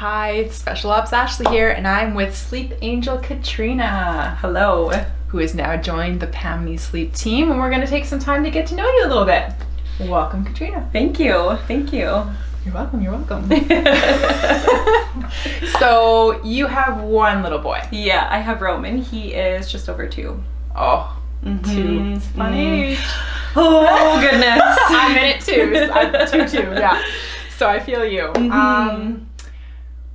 Hi, it's Special Ops Ashley here, and I'm with Sleep Angel Katrina. Hello. Who has now joined the Pam Nease Sleep team, and we're going to take some time to get to know you a little bit. Welcome, Katrina. Thank you. Thank you. You're welcome. You're welcome. So you have one little boy. Yeah, I have Roman. He is just over 2. Oh, 2. It's funny. Oh, goodness. I'm in it too. I'm 2, yeah. So I feel you.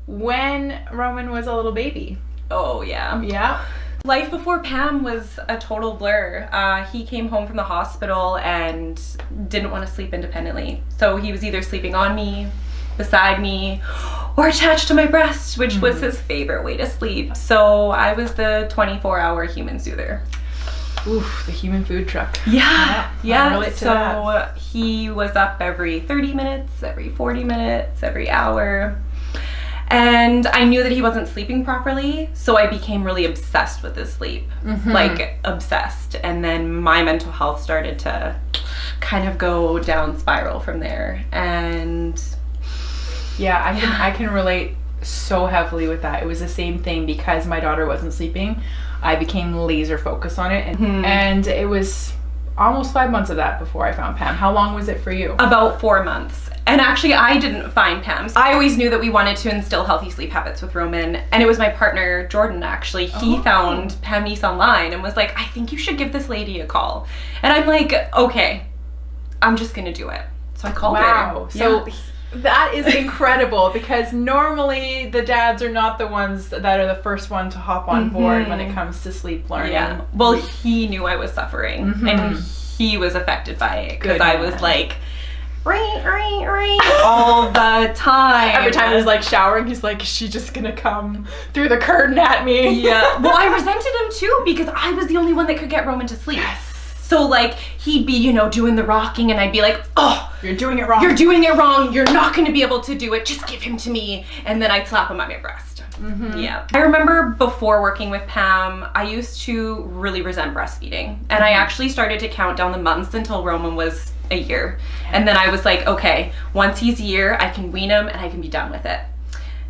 When Roman was a little baby. Oh, yeah. Yeah. Life before Pam was a total blur. He came home from the hospital and didn't want to sleep independently. So he was either sleeping on me, beside me, or attached to my breast, which was his favorite way to sleep. So I was the 24-hour human soother. Oof, the human food truck. Yeah. I relate to that. So he was up every 30 minutes, every 40 minutes, every hour. And I knew that he wasn't sleeping properly, so I became really obsessed with his sleep. Like, obsessed. And then my mental health started to kind of go down spiral from there. And yeah, I can relate so heavily with that. It was the same thing because my daughter wasn't sleeping. I became laser focused on it, and it was almost 5 months of that before I found Pam. How long was it for you? About 4 months. And actually, I didn't find Pam. I always knew that we wanted to instill healthy sleep habits with Roman. And it was my partner, Jordan, actually. He found Pam Nease online and was like, I think you should give this lady a call. And I'm like, okay, I'm just going to do it. So I called her. Wow. So that is incredible because normally the dads are not the ones that are the first one to hop on board when it comes to sleep learning. Yeah. Well, he knew I was suffering and he was affected by it because I was like, all the time. Every time he was like showering, he's like, is she just gonna come through the curtain at me? Yeah. Well, I resented him too because I was the only one that could get Roman to sleep. So like he'd be, doing the rocking and I'd be like, oh, you're doing it wrong. You're doing it wrong. You're not going to be able to do it. Just give him to me. And then I'd slap him on my breast. Yeah. I remember before working with Pam, I used to really resent breastfeeding. And I actually started to count down the months until Roman was a year. And then I was like, okay, once he's a year, I can wean him and I can be done with it.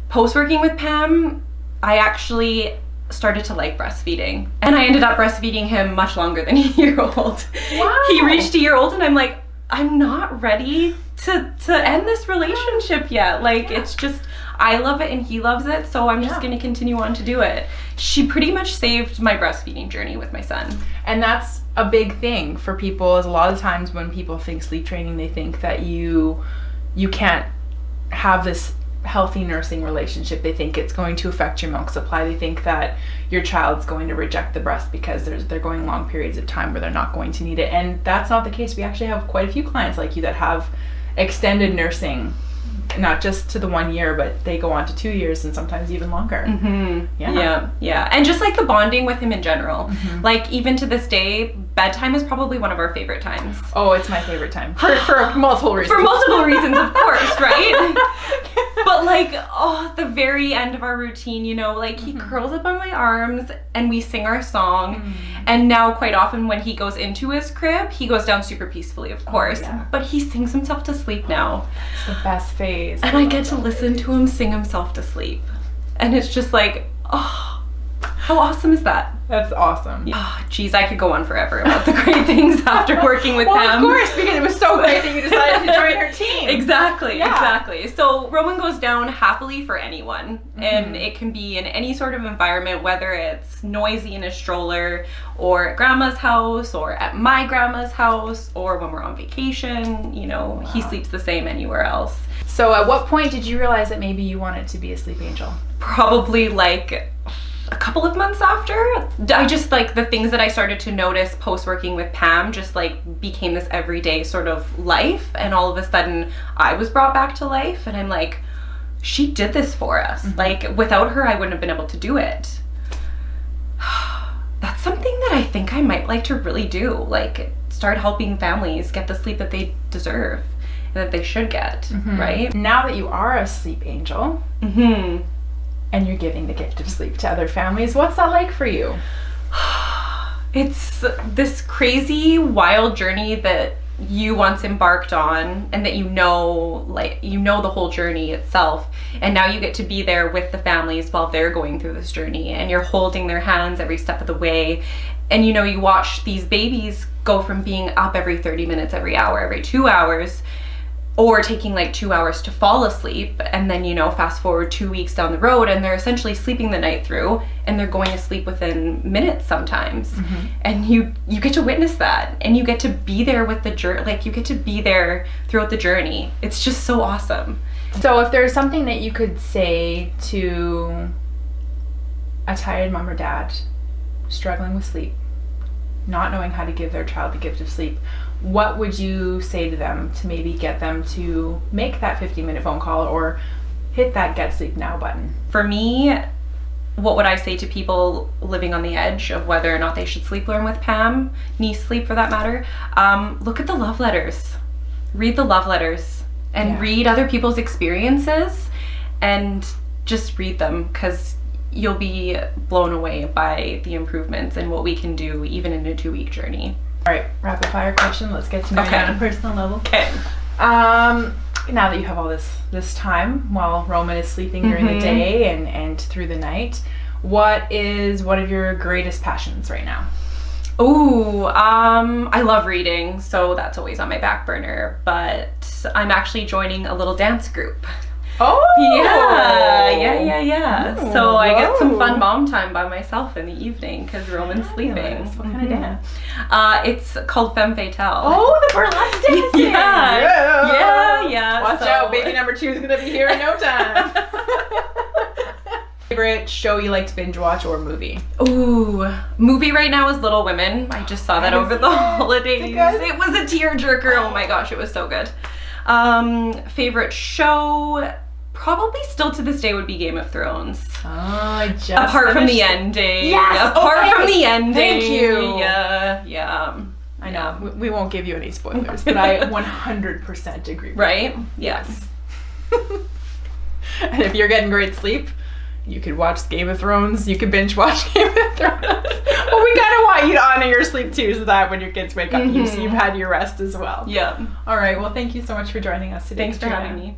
Post working with Pam, I actually started to like breastfeeding. And I ended up breastfeeding him much longer than a year old. Wow. He reached a year old and I'm like, I'm not ready to end this relationship yet. Like, it's just, I love it and he loves it, so I'm just going to continue on to do it. She pretty much saved my breastfeeding journey with my son. And that's a big thing for people, is a lot of times when people think sleep training, they think that you can't have this healthy nursing relationship. They think it's going to affect your milk supply. They think that your child's going to reject the breast because they're going long periods of time where they're not going to need it. And that's not the case. We actually have quite a few clients like you that have extended nursing, not just to the 1 year, but they go on to 2 years and sometimes even longer. Yeah. And just like the bonding with him in general. Like even to this day, bedtime is probably one of our favorite times. Oh, it's my favorite time. For multiple reasons. For multiple reasons, of course, right? But like, the very end of our routine, like he curls up on my arms and we sing our song. And now quite often when he goes into his crib, he goes down super peacefully, of course. But he sings himself to sleep now. It's the best phase. And I get to listen to him sing himself to sleep. And it's just like, how awesome is that? That's awesome. Oh, geez, I could go on forever about the great things after working with Pam. Of course, because it was so great that you decided to join her team. Exactly. So Roman goes down happily for anyone. And it can be in any sort of environment, whether it's noisy in a stroller or at grandma's house or at my grandma's house or when we're on vacation. He sleeps the same anywhere else. So at what point did you realize that maybe you wanted to be a sleep angel? Probably like a couple of months after. I just like the things that I started to notice post working with Pam just like became this everyday sort of life, and all of a sudden I was brought back to life and I'm like, she did this for us. Like without her I wouldn't have been able to do it. That's something that I think I might like to really do, like start helping families get the sleep that they deserve and that they should get, right? Now that you are a sleep angel, and you're giving the gift of sleep to other families, what's that like for you? It's this crazy, wild journey that you once embarked on, and that you know the whole journey itself, and now you get to be there with the families while they're going through this journey, and you're holding their hands every step of the way. And you know, you watch these babies go from being up every 30 minutes, every hour, every 2 hours, or taking like 2 hours to fall asleep, and then, you know, fast forward 2 weeks down the road and they're essentially sleeping the night through, and they're going to sleep within minutes sometimes. And you get to witness that, and you get to be there with the journey, like you get to be there throughout the journey. It's just so awesome. So if there's something that you could say to a tired mom or dad struggling with sleep, not knowing how to give their child the gift of sleep, what would you say to them to maybe get them to make that 15-minute phone call or hit that get sleep now button? For me, what would I say to people living on the edge of whether or not they should sleep learn with Pam Nease Sleep, for that matter? Look at the love letters. Read the love letters and read other people's experiences, and just read them, because you'll be blown away by the improvements and what we can do even in a 2-week journey. All right, rapid fire question. Let's get to know you on a personal level. Okay. Now that you have all this time while Roman is sleeping during the day and through the night, what is one of your greatest passions right now? Ooh, I love reading, so that's always on my back burner, but I'm actually joining a little dance group. Oh! Yeah. So I get some fun mom time by myself in the evening because Roman's sleeping. What kind of dance? It's called Femme Fatale. Oh, the burlesque dancing! Yeah. Watch out, baby number 2 is going to be here in no time. Favorite show you like to binge watch or movie? Ooh, movie right now is Little Women. I just saw that over the holidays. It was a tearjerker. Oh my gosh, it was so good. Favorite show, probably still to this day, would be Game of Thrones. Oh, I just apart from the ending. Yes, apart from the ending. Thank you. Yeah. I know. We won't give you any spoilers, but I 100% agree with right? you. Yes. And if you're getting great sleep, you could watch Game of Thrones. You could binge watch Game of Thrones. But we kind of want you to honor your sleep too, so that when your kids wake up, you've had your rest as well. Yeah. All right. Well, thank you so much for joining us today. Thanks for having me.